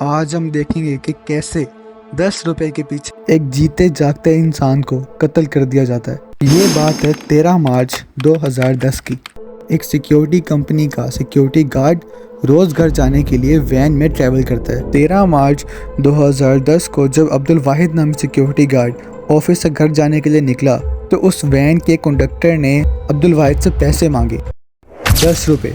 آج ہم دیکھیں گے کہ کیسے 10 روپے کے پیچھے ایک جیتے جاگتے انسان کو قتل کر دیا جاتا ہے۔ یہ بات ہے 13 مارچ 2010 کی۔ ایک سیکیورٹی کمپنی کا سیکیورٹی گارڈ روز گھر جانے کے لیے وین میں ٹریول کرتا ہے۔ 13 مارچ 2010 کو جب عبدالواحد نامی سیکیورٹی گارڈ آفس سے گھر جانے کے لیے نکلا تو اس وین کے کنڈکٹر نے عبدالواحد سے پیسے مانگے، 10 روپے،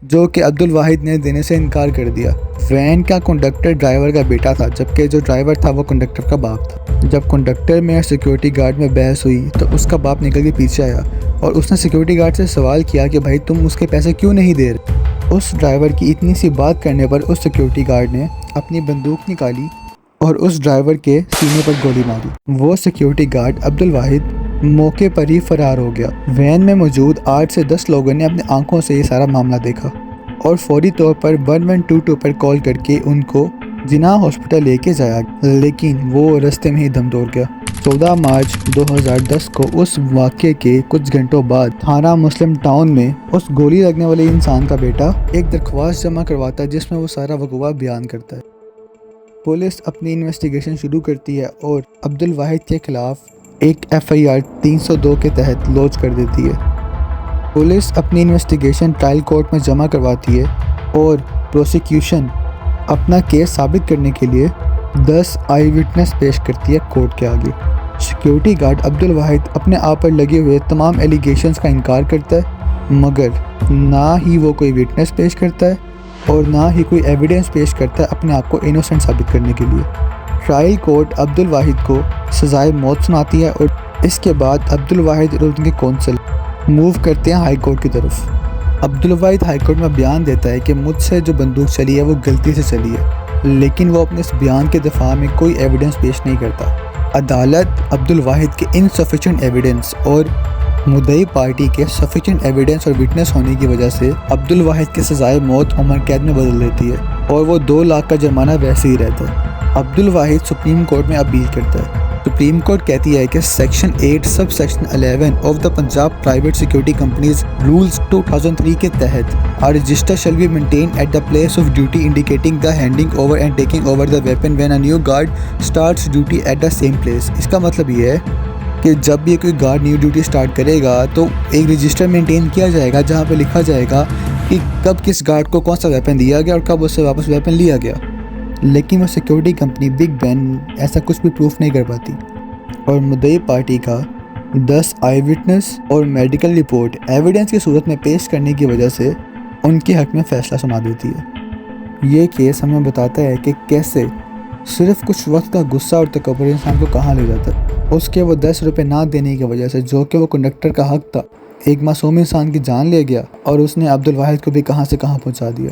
جو کہ عبدالواحد نے دینے سے انکار کر دیا۔ وین کا کنڈکٹر ڈرائیور کا بیٹا تھا، جبکہ جو ڈرائیور تھا وہ کنڈکٹر کا باپ تھا۔ جب کنڈکٹر میں اور سیکیورٹی گارڈ میں بحث ہوئی تو اس کا باپ نکل کے پیچھے آیا اور اس نے سیکیورٹی گارڈ سے سوال کیا کہ بھائی تم اس کے پیسے کیوں نہیں دے رہے؟ اس ڈرائیور کی اتنی سی بات کرنے پر اس سیکیورٹی گارڈ نے اپنی بندوق نکالی اور اس ڈرائیور کے سینے پر گولی ماری۔ وہ سیکیورٹی گارڈ عبدالواحد موقع پر ہی فرار ہو گیا۔ وین میں موجود 8 سے 10 لوگوں نے اپنی آنکھوں سے یہ سارا معاملہ دیکھا اور فوری طور پر 1122 پر کال کر کے ان کو جناح ہاسپٹل لے کے جایا، لیکن وہ رستے میں ہی دم توڑ گیا۔ 14 مارچ 2010 کو اس واقعے کے کچھ گھنٹوں بعد تھانہ مسلم ٹاؤن میں اس گولی لگنے والے انسان کا بیٹا ایک درخواست جمع کرواتا ہے جس میں وہ سارا وقوع بیان کرتا ہے۔ پولیس اپنی انویسٹیگیشن شروع کرتی ہے اور عبدالواحد کے خلاف ایک FIR 302 کے تحت لانچ کر دیتی ہے۔ پولیس اپنی انویسٹیگیشن ٹرائل کورٹ میں جمع کرواتی ہے اور پروسیکیوشن اپنا کیس ثابت کرنے کے لیے 10 آئی وٹنس پیش کرتی ہے کورٹ کے آگے۔ سیکیورٹی گارڈ عبدالواحد اپنے آپ پر لگے ہوئے تمام ایلیگیشنز کا انکار کرتا ہے، مگر نہ ہی وہ کوئی وٹنس پیش کرتا ہے اور نہ ہی کوئی ایویڈنس پیش کرتا ہے اپنے آپ کو انوسنٹ ثابت کرنے کے لیے۔ ٹرائل کورٹ عبدالواحد کو سزائے موت سناتی ہے اور اس کے بعد عبدالواحد اور ان کے کونسل موو کرتے ہیں ہائی کورٹ کی طرف۔ عبدالواحد ہائی کورٹ میں بیان دیتا ہے کہ مجھ سے جو بندوق چلی ہے وہ غلطی سے چلی ہے، لیکن وہ اپنے اس بیان کے دفاع میں کوئی ایویڈنس پیش نہیں کرتا۔ عدالت عبدالواحد کے انسفیشینٹ ایویڈنس اور مدعی پارٹی کے سفیشینٹ ایویڈنس اور وٹنس ہونے کی وجہ سے عبدالواحد کی سزائے موت عمر قید میں بدل دیتی ہے اور وہ 2 لاکھ کا جرمانہ ویسے ہی رہتا ہے۔ عبدالواحد سپریم کورٹ میں اپیل کرتا ہے۔ سپریم کورٹ کہتی ہے کہ سیکشن 8 سب section 11 of the Punjab private security companies rules 2003 کے تحت a register shall be maintained at the place of duty indicating the handing over and taking over the weapon when a new guard starts duty at the same place۔ اس کا مطلب یہ ہے کہ جب بھی کوئی گارڈ نیو ڈیوٹی سٹارٹ کرے گا تو ایک رجسٹر مینٹین کیا جائے گا جہاں پہ لکھا جائے گا کہ کب کس گارڈ کو کون سا ویپن دیا گیا اور کب اس سے واپس ویپن لیا گیا، لیکن وہ سیکیورٹی کمپنی بگ بین ایسا کچھ بھی پروف نہیں کر پاتی اور مدعی پارٹی کا 10 آئی وٹنس اور میڈیکل رپورٹ ایویڈنس کی صورت میں پیش کرنے کی وجہ سے ان کے حق میں فیصلہ سنا دیتی ہے۔ یہ کیس ہمیں بتاتا ہے کہ کیسے صرف کچھ وقت کا غصہ اور تکبر انسان کو کہاں لے جاتا ہے۔ اس کے وہ 10 روپے نہ دینے کی وجہ سے، جو کہ وہ کنڈکٹر کا حق تھا، ایک معصوم انسان کی جان لے گیا اور اس نے عبدالواحد کو بھی کہاں سے کہاں پہنچا دیا۔